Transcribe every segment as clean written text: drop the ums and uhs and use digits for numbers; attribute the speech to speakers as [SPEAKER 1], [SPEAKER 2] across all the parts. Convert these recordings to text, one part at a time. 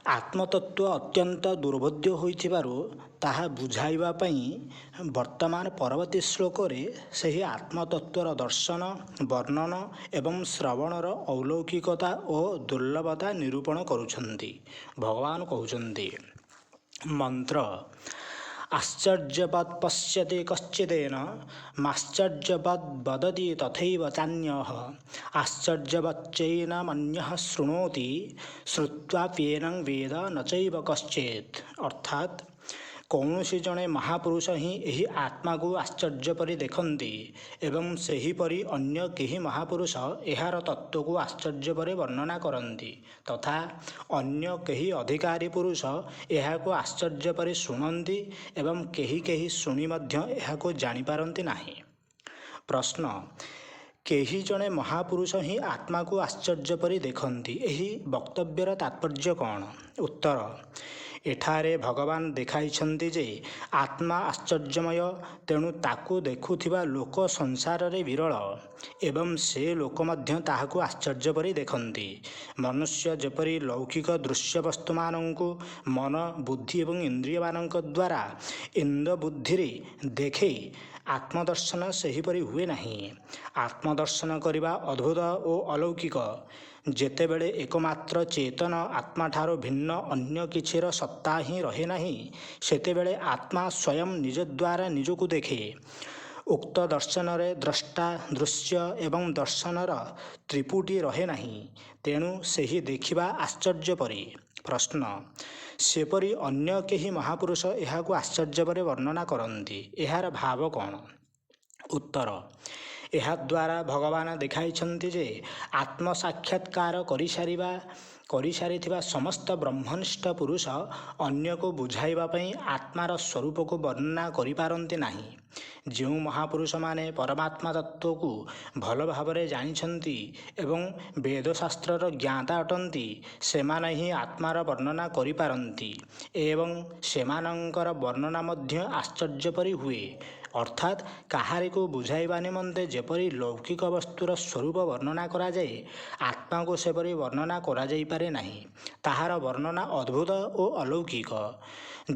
[SPEAKER 1] ଆତ୍ମତତ୍ତ୍ୱ ଅତ୍ୟନ୍ତ ଦୁର୍ବୋଧ୍ୟ ହୋଇଥିବାରୁ ତାହା ବୁଝାଇବା ପାଇଁ ବର୍ତ୍ତମାନ ପରବର୍ତ୍ତୀ ଶ୍ଲୋକରେ ସେହି ଆତ୍ମତତ୍ତ୍ୱର ଦର୍ଶନ, ବର୍ଣ୍ଣନ ଏବଂ ଶ୍ରବଣର ଅଲୌକିକତା ଓ ଦୁର୍ଲଭତା ନିରୂପଣ କରୁଛନ୍ତି। ଭଗବାନ କହୁଛନ୍ତି, ମନ୍ତ୍ର ଆଶ୍ଚର୍ଯ୍ୟବତ୍ ପଶ୍ୟତି କଶ୍ଚିଦେନ ମାଶ୍ଚର୍ଯ୍ୟବତ୍ ବଦତି ତଥୈବ ଚାନ୍ୟଃ ଆଶ୍ଚର୍ଯ୍ୟବच्ଚୈନମନ୍ୟଃ ଶୃଣୋତି ଶ୍ରୁତ୍ୱାପ୍ୟେନଂ ବେଦ ନ ଚୈବ କଶ୍ଚିତ୍। ଅର୍ଥାତ୍ କୌଣସି ଜଣେ ମହାପୁରୁଷ ହିଁ ଏହି ଆତ୍ମାକୁ ଆଶ୍ଚର୍ଯ୍ୟ ପରି ଦେଖନ୍ତି ଏବଂ ସେହିପରି ଅନ୍ୟ କେହି ମହାପୁରୁଷ ଏହାର ତତ୍ତ୍ୱକୁ ଆଶ୍ଚର୍ଯ୍ୟ ପରି ବର୍ଣ୍ଣନା କରନ୍ତି ତଥା ଅନ୍ୟ କେହି ଅଧିକାରୀ ପୁରୁଷ ଏହାକୁ ଆଶ୍ଚର୍ଯ୍ୟ ପରି ଶୁଣନ୍ତି ଏବଂ କେହି କେହି ଶୁଣି ମଧ୍ୟ ଏହାକୁ ଜାଣିପାରନ୍ତି ନାହିଁ। ପ୍ରଶ୍ନ, କେହି ଜଣେ ମହାପୁରୁଷ ହିଁ ଆତ୍ମାକୁ ଆଶ୍ଚର୍ଯ୍ୟ ପରି ଦେଖନ୍ତି, ଏହି ବକ୍ତବ୍ୟର ତାତ୍ପର୍ଯ୍ୟ କ'ଣ? ଉତ୍ତର, ଏଠାରେ ଭଗବାନ ଦେଖାଇଛନ୍ତି ଯେ ଆତ୍ମା ଆଶ୍ଚର୍ଯ୍ୟମୟ, ତେଣୁ ତାକୁ ଦେଖୁଥିବା ଲୋକ ସଂସାରରେ ବିରଳ ଏବଂ ସେ ଲୋକ ମଧ୍ୟ ତାହାକୁ ଆଶ୍ଚର୍ଯ୍ୟ ପରି ଦେଖନ୍ତି। ମନୁଷ୍ୟ ଯେପରି ଲୌକିକ ଦୃଶ୍ୟବସ୍ତୁମାନଙ୍କୁ ମନ, ବୁଦ୍ଧି ଏବଂ ଇନ୍ଦ୍ରିୟମାନଙ୍କ ଦ୍ୱାରା ଇନ୍ଦ୍ରବୁଦ୍ଧିରେ ଦେଖେ, ଆତ୍ମଦର୍ଶନ ସେହିପରି ହୁଏ ନାହିଁ। ଆତ୍ମଦର୍ଶନ କରିବା ଅଦ୍ଭୁତ ଓ ଅଲୌକିକ। ଯେତେବେଳେ ଏକମାତ୍ର ଚେତନ ଆତ୍ମାଠାରୁ ଭିନ୍ନ ଅନ୍ୟ କିଛିର ସତ୍ତା ହିଁ ରହେ ନାହିଁ, ସେତେବେଳେ ଆତ୍ମା ସ୍ୱୟଂ ନିଜ ଦ୍ୱାରା ନିଜକୁ ଦେଖେ। ଉକ୍ତ ଦର୍ଶନରେ ଦ୍ରଷ୍ଟା, ଦୃଶ୍ୟ ଏବଂ ଦର୍ଶନର ତ୍ରିପୁଟି ରହେ ନାହିଁ, ତେଣୁ ସେହି ଦେଖିବା ଆଶ୍ଚର୍ଯ୍ୟ ପରି। ପ୍ରଶ୍ନ, ସେପରି ଅନ୍ୟ କେହି ମହାପୁରୁଷ ଏହାକୁ ଆଶ୍ଚର୍ଯ୍ୟ ପରି ବର୍ଣ୍ଣନା କରନ୍ତି, ଏହାର ଭାବ କ'ଣ? ଉତ୍ତର, ଏହାଦ୍ୱାରା ଭଗବାନ ଦେଖାଇଛନ୍ତି ଯେ ଆତ୍ମସାକ୍ଷାତ୍କାର କରିସାରିଥିବା ସମସ୍ତ ବ୍ରହ୍ମନିଷ୍ଠ ପୁରୁଷ ଅନ୍ୟକୁ ବୁଝାଇବା ପାଇଁ ଆତ୍ମାର ସ୍ୱରୂପକୁ ବର୍ଣ୍ଣନା କରିପାରନ୍ତି ନାହିଁ। ଯେଉଁ ମହାପୁରୁଷମାନେ ପରମାତ୍ମା ତତ୍ତ୍ୱକୁ ଭଲ ଭାବରେ ଜାଣିଛନ୍ତି ଏବଂ ବେଦଶାସ୍ତ୍ରର ଜ୍ଞାତା ଅଟନ୍ତି, ସେମାନେ ହିଁ ଆତ୍ମାର ବର୍ଣ୍ଣନା କରିପାରନ୍ତି ଏବଂ ସେମାନଙ୍କର ବର୍ଣ୍ଣନା ମଧ୍ୟ ଆଶ୍ଚର୍ଯ୍ୟ ପରି ହୁଏ। ଅର୍ଥାତ୍ କାହାରିକୁ ବୁଝାଇବା ନିମନ୍ତେ ଯେପରି ଲୌକିକ ବସ୍ତୁର ସ୍ୱରୂପ ବର୍ଣ୍ଣନା କରାଯାଏ, ଆତ୍ମାକୁ ସେପରି ବର୍ଣ୍ଣନା କରାଯାଇପାରେ ନାହିଁ। ତାହାର ବର୍ଣ୍ଣନା ଅଦ୍ଭୁତ ଓ ଅଲୌକିକ।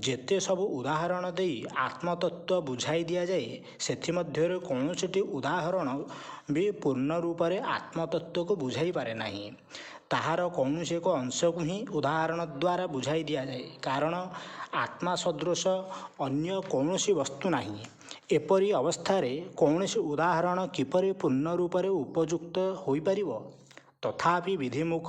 [SPEAKER 1] ଯେତେ ସବୁ ଉଦାହରଣ ଦେଇ ଆତ୍ମତତ୍ତ୍ୱ ବୁଝାଇ ଦିଆଯାଏ, ସେଥିମଧ୍ୟରୁ କୌଣସିଟି ଉଦାହରଣ ବି ପୂର୍ଣ୍ଣ ରୂପରେ ଆତ୍ମତତ୍ତ୍ୱକୁ ବୁଝାଇ ପାରେ ନାହିଁ। ତାହାର କୌଣସି ଏକ ଅଂଶକୁ ହିଁ ଉଦାହରଣ ଦ୍ୱାରା ବୁଝାଇ ଦିଆଯାଏ, କାରଣ ଆତ୍ମା ସଦୃଶ ଅନ୍ୟ କୌଣସି ବସ୍ତୁ ନାହିଁ। ଏପରି ଅବସ୍ଥାରେ କୌଣସି ଉଦାହରଣ କିପରି ପୂର୍ଣ୍ଣ ରୂପରେ ଉପଯୁକ୍ତ ହୋଇପାରିବ? ତଥାପି ବିଧିମୁଖ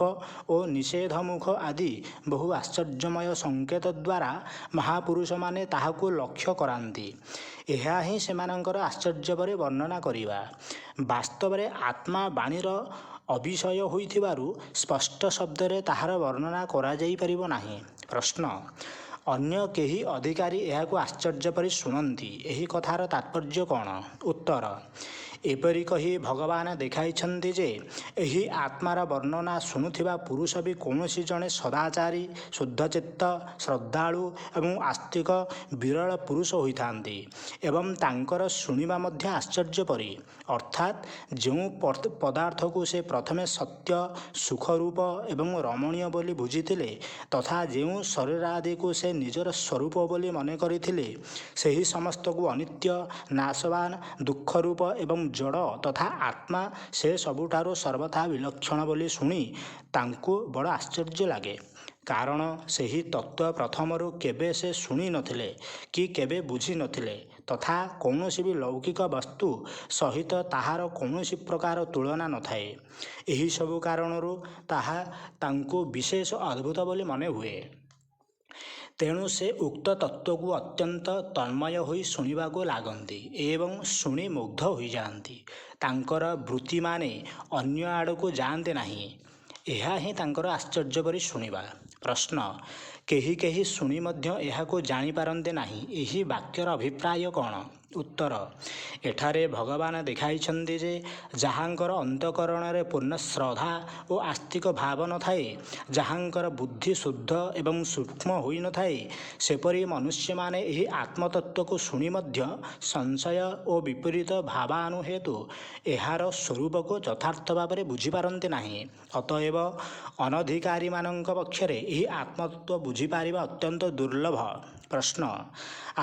[SPEAKER 1] ଓ ନିଷେଧମୁଖ ଆଦି ବହୁ ଆଶ୍ଚର୍ଯ୍ୟମୟ ସଂକେତ ଦ୍ୱାରା ମହାପୁରୁଷମାନେ ତାହାକୁ ଲକ୍ଷ୍ୟ କରାନ୍ତି। ଏହା ହିଁ ସେମାନଙ୍କର ଆଶ୍ଚର୍ଯ୍ୟ ପରି ବର୍ଣ୍ଣନା କରିବା। ବାସ୍ତବରେ ଆତ୍ମା ବାଣୀର ଅବିଷୟ ହୋଇଥିବାରୁ ସ୍ପଷ୍ଟ ଶବ୍ଦରେ ତାହାର ବର୍ଣ୍ଣନା କରାଯାଇପାରିବ ନାହିଁ। ପ୍ରଶ୍ନ, ଅନ୍ୟ କେହି ଅଧିକାରୀ ଏହାକୁ ଆଶ୍ଚର୍ଯ୍ୟ ପରି ଶୁଣନ୍ତି, ଏହି କଥାର ତାତ୍ପର୍ଯ୍ୟ କ'ଣ? ଉତ୍ତର, ଏପରି କହି ଭଗବାନ ଦେଖାଇଛନ୍ତି ଯେ ଏହି ଆତ୍ମାର ବର୍ଣ୍ଣନା ଶୁଣୁଥିବା ପୁରୁଷ ବି କୌଣସି ଜଣେ ସଦାଚାରୀ, ଶୁଦ୍ଧଚିତ୍ତ, ଶ୍ରଦ୍ଧାଳୁ ଏବଂ ଆସ୍ତିକ ବିରଳ ପୁରୁଷ ହୋଇଥାନ୍ତି ଏବଂ ତାଙ୍କର ଶୁଣିବା ମଧ୍ୟ ଆଶ୍ଚର୍ଯ୍ୟ ପରି। ଅର୍ଥାତ୍ ଯେଉଁ ପଦାର୍ଥକୁ ସେ ପ୍ରଥମେ ସତ୍ୟ, ସୁଖରୂପ ଏବଂ ରମଣୀୟ ବୋଲି ବୁଝିଥିଲେ ତଥା ଯେଉଁ ଶରୀରାଦିକୁ ସେ ନିଜର ସ୍ୱରୂପ ବୋଲି ମନେ କରିଥିଲେ, ସେହି ସମସ୍ତକୁ ଅନିତ୍ୟ, ନାଶବାନ, ଦୁଃଖରୂପ ଏବଂ ଜଡ଼ ତଥା ଆତ୍ମା ସେ ସବୁଠାରୁ ସର୍ବଥା ବିଲକ୍ଷଣ ବୋଲି ଶୁଣି ତାଙ୍କୁ ବଡ଼ ଆଶ୍ଚର୍ଯ୍ୟ ଲାଗେ। କାରଣ ସେହି ତତ୍ତ୍ୱ ପ୍ରଥମରୁ କେବେ ସେ ଶୁଣି ନଥିଲେ କି କେବେ ବୁଝି ନଥିଲେ ତଥା କୌଣସି ବି ଲୌକିକ ବସ୍ତୁ ସହିତ ତାହାର କୌଣସି ପ୍ରକାର ତୁଳନା ନଥାଏ। ଏହିସବୁ କାରଣରୁ ତାହା ତାଙ୍କୁ ବିଶେଷ ଅଦ୍ଭୁତ ବୋଲି ମନେ ହୁଏ। ତେଣୁ ସେ ଉକ୍ତ ତତ୍ତ୍ୱକୁ ଅତ୍ୟନ୍ତ ତନ୍ମୟ ହୋଇ ଶୁଣିବାକୁ ଲାଗନ୍ତି ଏବଂ ଶୁଣି ମୁଗ୍ଧ ହୋଇଯାଆନ୍ତି। ତାଙ୍କର ବୃତ୍ତିମାନେ ଅନ୍ୟ ଆଡ଼କୁ ଯାଆନ୍ତି ନାହିଁ। ଏହା ହିଁ ତାଙ୍କର ଆଶ୍ଚର୍ଯ୍ୟ ପରି ଶୁଣିବା। ପ୍ରଶ୍ନ, କେହି କେହି ଶୁଣି ମଧ୍ୟ ଏହାକୁ ଜାଣିପାରନ୍ତି ନାହିଁ, ଏହି ବାକ୍ୟର ଅଭିପ୍ରାୟ କ'ଣ? ଉତ୍ତର ଏଠାରେ ଭଗବାନ ଦେଖାଇଛନ୍ତି ଯେ ଯାହାଙ୍କର ଅନ୍ତଃକରଣରେ ପୂର୍ଣ୍ଣ ଶ୍ରଦ୍ଧା ଓ ଆସ୍ତିକ ଭାବ ନଥାଏ, ଯାହାଙ୍କର ବୁଦ୍ଧି ଶୁଦ୍ଧ ଏବଂ ସୂକ୍ଷ୍ମ ହୋଇନଥାଏ, ସେପରି ମନୁଷ୍ୟମାନେ ଏହି ଆତ୍ମତତ୍ତ୍ୱକୁ ଶୁଣି ମଧ୍ୟ ସଂଶୟ ଓ ବିପରୀତ ଭାବାନୁ ହେତୁ ଏହାର ସ୍ୱରୂପକୁ ଯଥାର୍ଥ ଭାବରେ ବୁଝିପାରନ୍ତି ନାହିଁ। ଅତଏବ ଅନଧିକାରୀମାନଙ୍କ ପକ୍ଷରେ ଏହି ଆତ୍ମତତ୍ତ୍ୱ ବୁଝିପାରିବା ଅତ୍ୟନ୍ତ ଦୁର୍ଲଭ। ପ୍ରଶ୍ନ,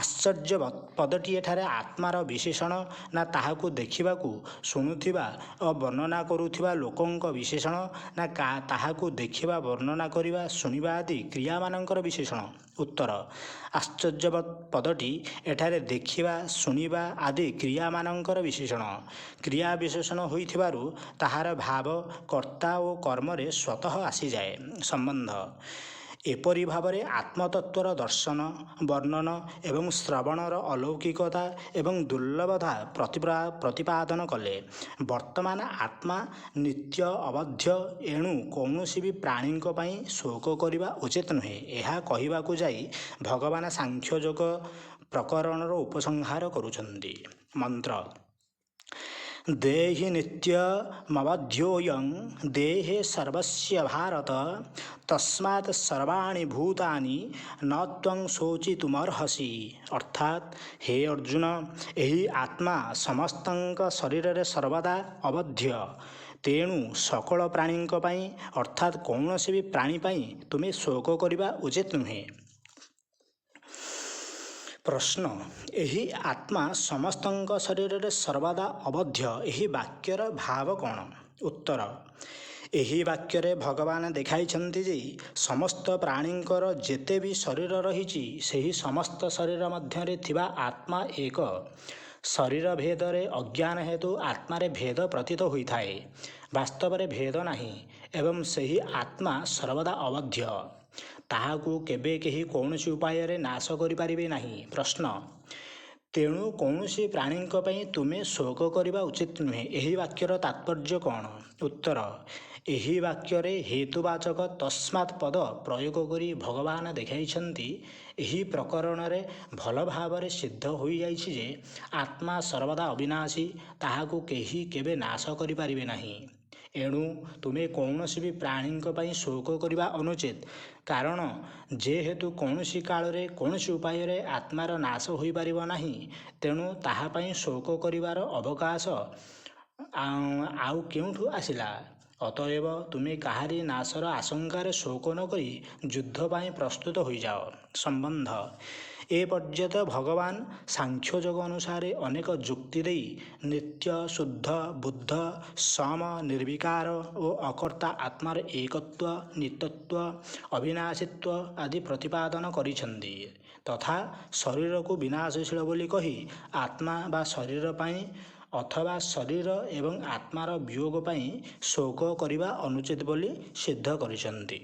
[SPEAKER 1] ଆଶ୍ଚର୍ଯ୍ୟ ପଦଟି ଏଠାରେ ଆତ୍ମାର ବିଶେଷଣ ନା ତାହାକୁ ଦେଖିବାକୁ, ଶୁଣୁଥିବା ଓ ବର୍ଣ୍ଣନା କରୁଥିବା ଲୋକଙ୍କ ବିଶେଷଣ ନା ତାହାକୁ ଦେଖିବା, ବର୍ଣ୍ଣନା କରିବା, ଶୁଣିବା ଆଦି କ୍ରିୟାମାନଙ୍କର ବିଶେଷଣ? ଉତ୍ତର ଆଶ୍ଚର୍ଯ୍ୟ ପଦଟି ଏଠାରେ ଦେଖିବା, ଶୁଣିବା ଆଦି କ୍ରିୟାମାନଙ୍କର ବିଶେଷଣ। କ୍ରିୟା ବିଶେଷଣ ହୋଇଥିବାରୁ ତାହାର ଭାବ କର୍ତ୍ତା ଓ କର୍ମରେ ସ୍ୱତଃ ଆସିଯାଏ। ସମ୍ବନ୍ଧ ଏପରି ଭାବରେ ଆତ୍ମତତ୍ତ୍ୱର ଦର୍ଶନ, ବର୍ଣ୍ଣନ ଏବଂ ଶ୍ରବଣର ଅଲୌକିକତା ଏବଂ ଦୁର୍ଲଭତା ପ୍ରତିପାଦନ କଲେ। ବର୍ତ୍ତମାନ ଆତ୍ମା ନିତ୍ୟ ଅବଧ୍ୟ, ଏଣୁ କୌଣସି ବି ପ୍ରାଣୀଙ୍କ ପାଇଁ ଶୋକ କରିବା ଉଚିତ ନୁହେଁ। ଏହା କହିବାକୁ ଯାଇ ଭଗବାନ ସାଂଖ୍ୟଯୋଗ ପ୍ରକରଣର ଉପସଂହାର କରୁଛନ୍ତି। ମନ୍ତ୍ର ଦେହି ନିତ୍ୟମବଧ୍ୟୋऽୟଂ ଦେହେ ସର୍ବସ୍ୟ ଭାରତ ତସ୍ମାତ୍ ସର୍ବାଣି ଭୂତାନି ନ ତ୍ୱଂ ଶୋଚିତୁମର୍ହସି। ଅର୍ଥାତ୍ ହେ ଅର୍ଜୁନ, ଏହି ଆତ୍ମା ସମସ୍ତଙ୍କ ଶରୀରରେ ସର୍ବଦା ଅବଧ୍ୟ, ତେଣୁ ସକଳ ପ୍ରାଣୀଙ୍କ ପାଇଁ ଅର୍ଥାତ୍ କୌଣସି ବି ପ୍ରାଣୀ ପାଇଁ ତୁମେ ଶୋକ କରିବା ଉଚିତ ନୁହେଁ। ପ୍ରଶ୍ନ, ଏହି ଆତ୍ମା ସମସ୍ତଙ୍କ ଶରୀରରେ ସର୍ବଦା ଅବଧ୍ୟ, ଏହି ବାକ୍ୟର ଭାବ କ'ଣ? ଉତ୍ତର ଏହି ବାକ୍ୟରେ ଭଗବାନ ଦେଖାଇଛନ୍ତି ଯେ ସମସ୍ତ ପ୍ରାଣୀଙ୍କର ଯେତେ ବି ଶରୀର ରହିଛି, ସେହି ସମସ୍ତ ଶରୀର ମଧ୍ୟରେ ଥିବା ଆତ୍ମା ଏକ। ଶରୀର ଭେଦରେ ଅଜ୍ଞାନ ହେତୁ ଆତ୍ମାରେ ଭେଦ ପ୍ରତୀତ ହୋଇଥାଏ। ବାସ୍ତବରେ ଭେଦ ନାହିଁ ଏବଂ ସେହି ଆତ୍ମା ସର୍ବଦା ଅବଧ୍ୟ। ତାହାକୁ କେବେ କେହି କୌଣସି ଉପାୟରେ ନାଶ କରିପାରିବେ ନାହିଁ। ପ୍ରଶ୍ନ, ତେଣୁ କୌଣସି ପ୍ରାଣୀଙ୍କ ପାଇଁ ତୁମେ ଶୋକ କରିବା ଉଚିତ ନୁହେଁ, ଏହି ବାକ୍ୟର ତାତ୍ପର୍ଯ୍ୟ କ'ଣ? ଉତ୍ତର ଏହି ବାକ୍ୟରେ ହେତୁବାଚକ ତସ୍ମାତ୍ ପଦ ପ୍ରୟୋଗ କରି ଭଗବାନ ଦେଖାଇଛନ୍ତି, ଏହି ପ୍ରକରଣରେ ଭଲ ଭାବରେ ସିଦ୍ଧ ହୋଇଯାଇଛି ଯେ ଆତ୍ମା ସର୍ବଦା ଅବିନାଶୀ, ତାହାକୁ କେହି କେବେ ନାଶ କରିପାରିବେ ନାହିଁ। ଏଣୁ ତୁମେ କୌଣସି ବି ପ୍ରାଣୀଙ୍କ ପାଇଁ ଶୋକ କରିବା ଅନୁଚିତ। କାରଣ ଯେହେତୁ କୌଣସି କାଳରେ କୌଣସି ଉପାୟରେ ଆତ୍ମାର ନାଶ ହୋଇପାରିବ ନାହିଁ, ତେଣୁ ତାହା ପାଇଁ ଶୋକ କରିବାର ଅବକାଶ ଆଉ କେଉଁଠୁ ଆସିଲା? ଅତଏବ ତୁମେ କାହାରି ନାଶର ଆଶଙ୍କାରେ ଶୋକ ନ କରି ଯୁଦ୍ଧ ପାଇଁ ପ୍ରସ୍ତୁତ ହୋଇଯାଅ। ସମ୍ବନ୍ଧ ଏପର୍ଯ୍ୟନ୍ତ ଭଗବାନ ସାଂଖ୍ୟଯୋଗ ଅନୁସାରେ ଅନେକ ଯୁକ୍ତି ଦେଇ ନିତ୍ୟ, ଶୁଦ୍ଧ, ବୁଦ୍ଧ, ସମ, ନିର୍ବିକାର ଓ ଅକର୍ତ୍ତା ଆତ୍ମାର ଏକତ୍ୱ, ନିତ୍ୟତ୍ୱ, ଅବିନାଶୀତ୍ୱ ଆଦି ପ୍ରତିପାଦନ କରିଛନ୍ତି ତଥା ଶରୀରକୁ ବିନାଶଶୀଳ ବୋଲି କହି ଆତ୍ମା ବା ଶରୀର ପାଇଁ ଅଥବା ଶରୀର ଏବଂ ଆତ୍ମାର ବିୟୋଗ ପାଇଁ ଶୋକ କରିବା ଅନୁଚିତ ବୋଲି ସିଦ୍ଧ କରିଛନ୍ତି।